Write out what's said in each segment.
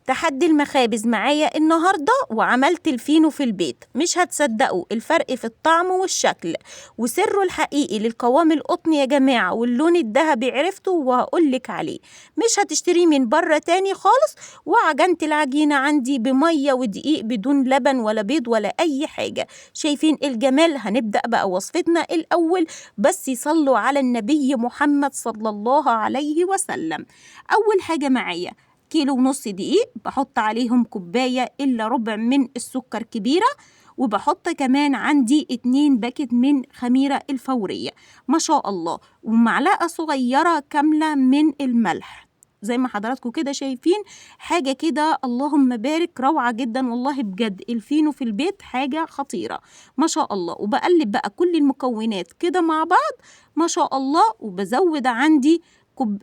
تحدي المخابز معايا النهاردة وعملت الفينو في البيت. مش هتصدقوا الفرق في الطعم والشكل وسره الحقيقي للقوام القطن يا جماعة واللون الذهبي عرفته وهقولك عليه. مش هتشتريه من بره تاني خالص. وعجنت العجينة عندي بمية ودقيق بدون لبن ولا بيض ولا أي حاجة. شايفين الجمال؟ هنبدأ بقى وصفتنا الأول، بس يصلوا على النبي محمد صلى الله عليه وسلم. أول حاجة معايا 1.5 كيلو دقيق، بحط عليهم 1.25 كوباية من السكر كبيرة، وبحط كمان عندي 2 باكت من خميرة الفورية ما شاء الله، ومعلقة صغيرة كاملة من الملح. زي ما حضراتكم كده شايفين حاجة كده اللهم بارك، روعة جدا والله بجد. الفينو في البيت حاجة خطيرة ما شاء الله. وبقلب بقى كل المكونات كده مع بعض ما شاء الله، وبزود عندي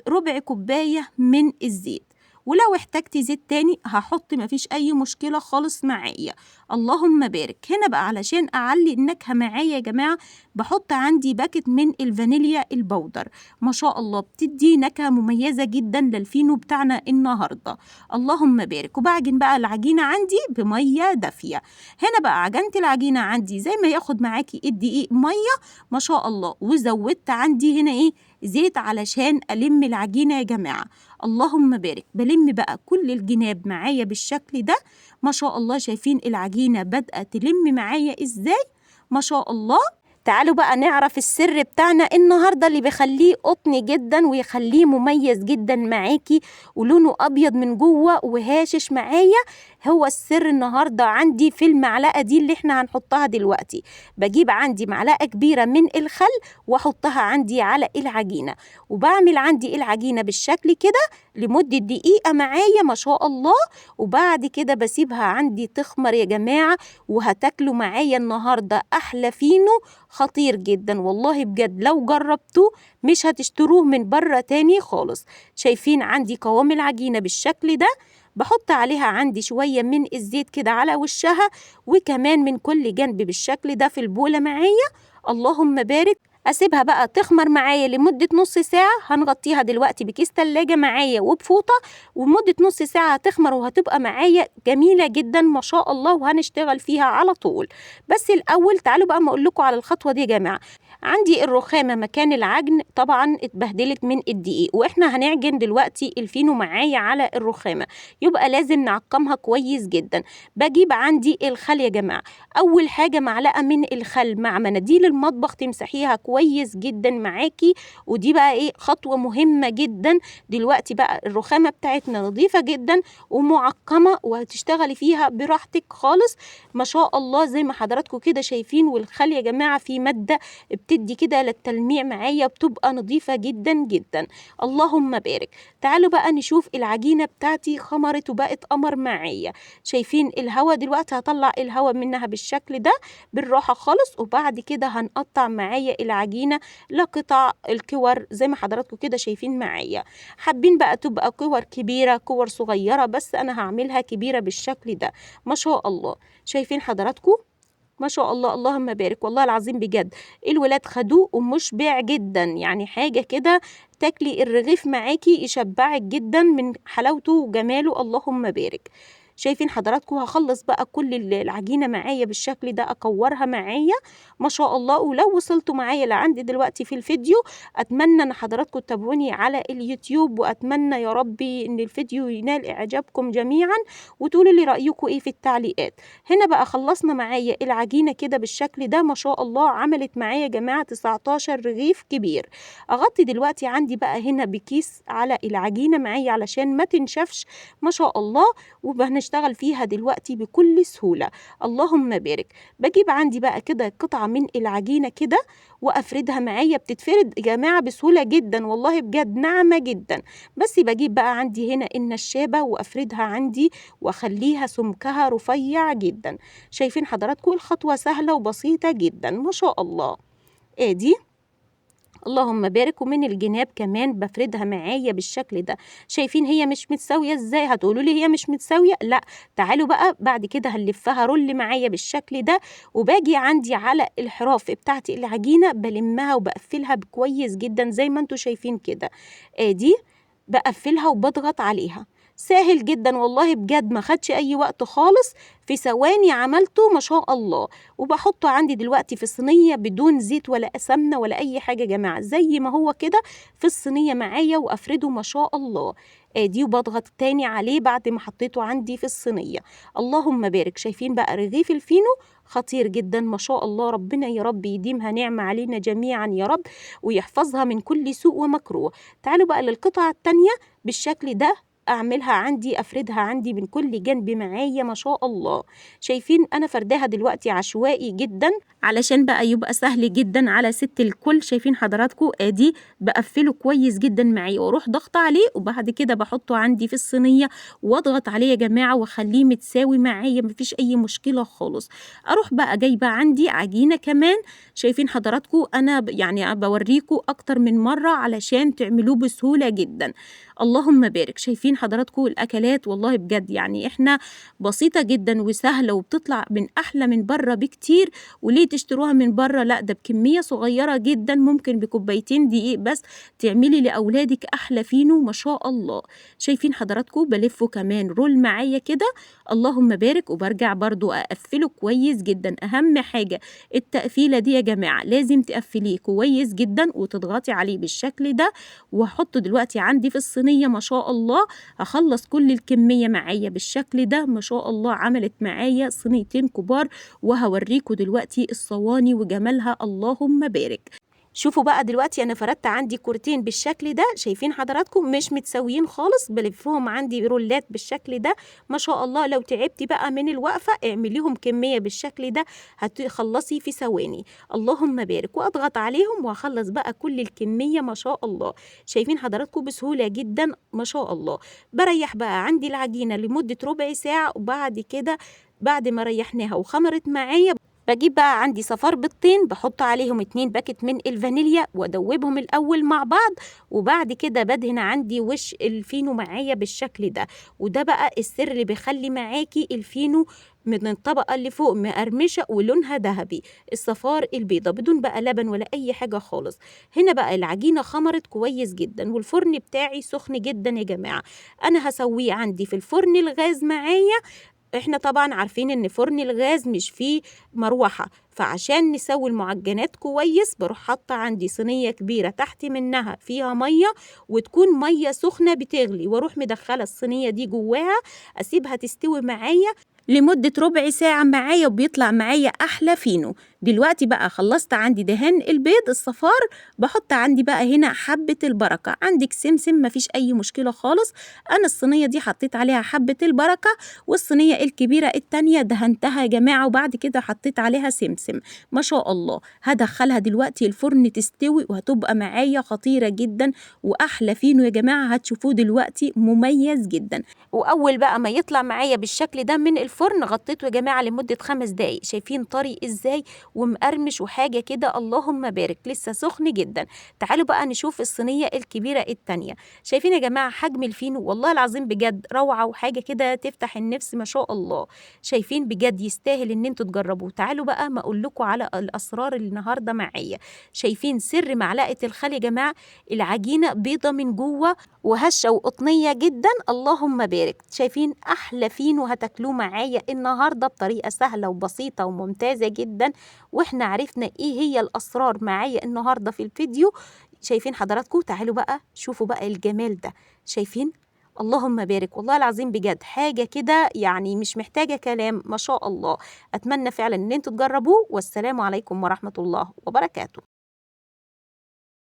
ربع كوباية من الزيت، ولو احتجت زيت تاني هحط، مفيش أي مشكلة خالص معايا. اللهم بارك. هنا بقى علشان أعلي النكهة معايا يا جماعة بحط عندي باكت من الفانيليا البودر ما شاء الله، بتدي نكهة مميزة جدا للفينو بتاعنا النهاردة. اللهم بارك. وبعجن بقى العجينة عندي بمية دافية. هنا بقى عجنت العجينة عندي زي ما ياخد معاكي الدقيق مية ما شاء الله، وزودت عندي هنا زيت علشان ألم العجينة يا جماعة. اللهم بارك. بلم بقى كل الجناب معايا بالشكل ده ما شاء الله. شايفين العجينة بدأت تلم معايا ازاي ما شاء الله. تعالوا بقى نعرف السر بتاعنا النهاردة اللي بيخليه قطني جدا ويخليه مميز جدا معاكي ولونه أبيض من جوه وهاشش معايا. هو السر النهاردة عندي في المعلقة دي اللي احنا هنحطها دلوقتي. بجيب عندي معلقة كبيرة من الخل واحطها عندي على العجينة، وبعمل عندي العجينة بالشكل كده لمدة دقيقة معايا ما شاء الله. وبعد كده بسيبها عندي تخمر يا جماعة، وهتاكلوا معايا النهاردة أحلى فينو خطير جدا والله بجد. لو جربتوه مش هتشتروه من بره تاني خالص. شايفين عندي قوام العجينة بالشكل ده، بحط عليها عندي شوية من الزيت كده على وشها، وكمان من كل جنب بالشكل ده في البولة معايا. اللهم بارك. أسيبها بقى تخمر معايا لمدة نص ساعة. هنغطيها دلوقتي بكيس تلاجة معايا وبفوطة، ومدة نص ساعة هتخمر وهتبقى معايا جميلة جدا ما شاء الله، وهنشتغل فيها على طول. بس الأول تعالوا بقى ما أقول لكم على الخطوة دي يا جماعة. عندي الرخامة مكان العجن طبعا اتبهدلت من الدقيق، واحنا هنعجن دلوقتي الفينو معايا على الرخامة، يبقى لازم نعقمها كويس جدا. بجيب عندي الخل يا جماعة. أول حاجة معلقة من الخل مع مناديل المطبخ تمسحيها كويس جدا معاكي، ودي بقى خطوة مهمة جدا. دلوقتي بقى الرخامة بتاعتنا نظيفة جدا ومعقمة وهتشتغلي فيها براحتك خالص ما شاء الله زي ما حضراتكم كده شايفين. والخل يا جماعة في مادة بتدي كده للتلميع معايا بتبقى نظيفة جدا جدا. اللهم بارك. تعالوا بقى نشوف العجينة بتاعتي خمرت وبقت قمر معايا. شايفين الهواء دلوقتي؟ هطلع الهواء منها بالشكل ده بالراحة خالص، وبعد كده هنقطع معايا العجينة لقطع الكور زي ما حضراتكم كده شايفين معايا. حابين بقى تبقى كور كبيرة كور صغيرة، بس أنا هعملها كبيرة بالشكل ده ما شاء الله. شايفين حضراتكم ما شاء الله؟ اللهم بارك. والله العظيم بجد الولاد خدوه ومشبع جدا، يعني حاجة كده تاكلي الرغيف معاكي يشبعك جدا من حلاوته وجماله. اللهم بارك. شايفين حضراتكم؟ هخلص بقى كل العجينة معايا بالشكل ده، أكورها معايا ما شاء الله. ولو وصلتوا معايا لعندي دلوقتي في الفيديو أتمنى أن حضراتكم تتابعوني على اليوتيوب، وأتمنى يا ربي أن الفيديو ينال إعجابكم جميعا، وتقولوا لي رأيكم في التعليقات. هنا بقى خلصنا معايا العجينة كده بالشكل ده ما شاء الله. عملت معايا يا جماعة 19 رغيف كبير. أغطي دلوقتي عندي بقى هنا بكيس على العجينة معايا علشان ما تنشفش ما شاء الله، وهنشتغل فيها دلوقتي بكل سهولة. اللهم بارك. بجيب عندي بقى كده قطعة من العجينة كده وأفردها معايا. بتتفرد يا جماعة بسهولة جدا والله بجد، ناعمة جدا. بس بجيب بقى عندي هنا النشابة وأفردها عندي وأخليها سمكها رفيع جدا. شايفين حضراتكم؟ الخطوة سهلة وبسيطة جدا ما شاء الله. ادي اللهم بارك. ومن الجناب كمان بفردها معايا بالشكل ده. شايفين هي مش متساوية ازاي؟ هتقولوا لي هي مش متساوية، لا تعالوا بقى بعد كده هنلفها رول معايا بالشكل ده، وباجي عندي على الحراف بتاعتي العجينة بلمها وبقفلها كويس جدا زي ما انتوا شايفين كده. ادي بقفلها وبضغط عليها. سهل جدا والله بجد، ما خدش اي وقت خالص، في ثواني عملته ما شاء الله. وبحطه عندي دلوقتي في الصينيه بدون زيت ولا سمنه ولا اي حاجه يا جماعه، زي ما هو كده في الصينيه معايا، وافرده ما شاء الله. ادي وبضغط تاني عليه بعد ما حطيته عندي في الصينيه. اللهم بارك. شايفين بقى رغيف الفينو خطير جدا ما شاء الله، ربنا يا رب يديمها نعمه علينا جميعا يا رب، ويحفظها من كل سوء ومكروه. تعالوا بقى للقطعه التانيه بالشكل ده، اعملها عندي، افردها عندي من كل جنب معايا ما شاء الله. شايفين انا فرداها دلوقتي عشوائي جدا علشان بقى يبقى سهل جدا على ست الكل. شايفين حضراتكم ادي بقفله كويس جدا معايا، واروح ضغط عليه، وبعد كده بحطه عندي في الصينيه واضغط عليه يا جماعه واخليه متساوي معايا، مفيش اي مشكله خالص. اروح بقى جايبه عندي عجينه كمان. شايفين حضراتكم انا يعني بوريكم اكتر من مره علشان تعملوه بسهوله جدا. اللهم بارك. شايفين حضراتكم الاكلات والله بجد يعني احنا بسيطه جدا وسهله، وبتطلع من احلى من بره بكتير. وليه تشتروها من بره؟ لا، ده بكميه صغيره جدا، ممكن بكوبايتين دقيق بس تعملي لاولادك احلى فينو ما شاء الله. شايفين حضراتكم بلفه كمان رول معايا كده. اللهم بارك. وبرجع برضو اقفله كويس جدا. اهم حاجه التقفيله دي يا جماعه، لازم تقفليه كويس جدا وتضغطي عليه بالشكل ده. واحطه دلوقتي عندي في الصينيه ما شاء الله. هخلص كل الكميه معايا بالشكل ده ما شاء الله. عملت معايا صينيتين كبار، وهوريكم دلوقتي الصواني وجمالها. اللهم بارك. شوفوا بقى دلوقتي انا فردت عندي كورتين بالشكل ده. شايفين حضراتكم مش متساويين خالص، بلفهم عندي رولات بالشكل ده ما شاء الله. لو تعبتي بقى من الوقفه اعمليهم كميه بالشكل ده هتخلصي في ثواني. اللهم بارك. واضغط عليهم واخلص بقى كل الكميه ما شاء الله. شايفين حضراتكم بسهوله جدا ما شاء الله. بريح بقى عندي العجينه لمده ربع ساعه، وبعد كده بعد ما ريحناها وخمرت معايا بجيب بقى عندي صفار بيضتين، بحط عليهم 2 باكت من الفانيليا وادوبهم الاول مع بعض، وبعد كده بدهن عندي وش الفينو معايا بالشكل ده. وده بقى السر اللي بيخلي معاكي الفينو من الطبقة اللي فوق مقرمشة ولونها ذهبي، الصفار البيضة بدون بقى لبن ولا أي حاجة خالص. هنا بقى العجينة خمرت كويس جدا، والفرن بتاعي سخن جدا يا جماعة. أنا هسويه عندي في الفرن الغاز معايا. احنا طبعا عارفين ان فرن الغاز مش فيه مروحة، فعشان نسوي المعجنات كويس بروح حاطة عندي صينية كبيرة تحت منها فيها مية، وتكون مية سخنة بتغلي، واروح مدخلة الصينية دي جواها، اسيبها تستوي معايا لمدة ربع ساعة معايا، وبيطلع معايا أحلى فينو. دلوقتي بقى خلصت عندي دهان البيض الصفار، بحط عندي بقى هنا حبة البركة. عندك سمسم مفيش أي مشكلة خالص. أنا الصينية دي حطيت عليها حبة البركة، والصينية الكبيرة التانية دهنتها يا جماعة، وبعد كده حطيت عليها سمسم ما شاء الله. هدخلها دلوقتي الفرن تستوي، وهتبقى معايا خطيرة جدا وأحلى فينو يا جماعة. هتشوفوه دلوقتي مميز جدا. وأول بقى ما يطلع معايا بالشكل ده من الفرن غطيته يا جماعة لمدة 5 دقايق. شايفين طري ازاي ومقرمش وحاجة كده. اللهم بارك. لسه سخن جدا. تعالوا بقى نشوف الصينية الكبيرة التانية. شايفين يا جماعة حجم الفينو والله العظيم بجد روعة، وحاجة كده تفتح النفس ما شاء الله. شايفين بجد يستاهل ان انتوا تجربوه. تعالوا بقى ما اقول لكم على الاسرار النهارده معايا. شايفين سر معلقة الخل يا جماعة؟ العجينة بيضة من جوه وهشة وقطنية جدا. اللهم بارك. شايفين أحلى فينو هتاكلوه معايا النهاردة بطريقة سهلة وبسيطة وممتازة جدا. وإحنا عرفنا إيه هي الأسرار معايا النهاردة في الفيديو. شايفين حضراتكم؟ تعالوا بقى شوفوا بقى الجمال ده. شايفين؟ اللهم بارك. والله العظيم بجد حاجة كده يعني مش محتاجة كلام ما شاء الله. أتمنى فعلا إن انتوا تجربوه، والسلام عليكم ورحمة الله وبركاته.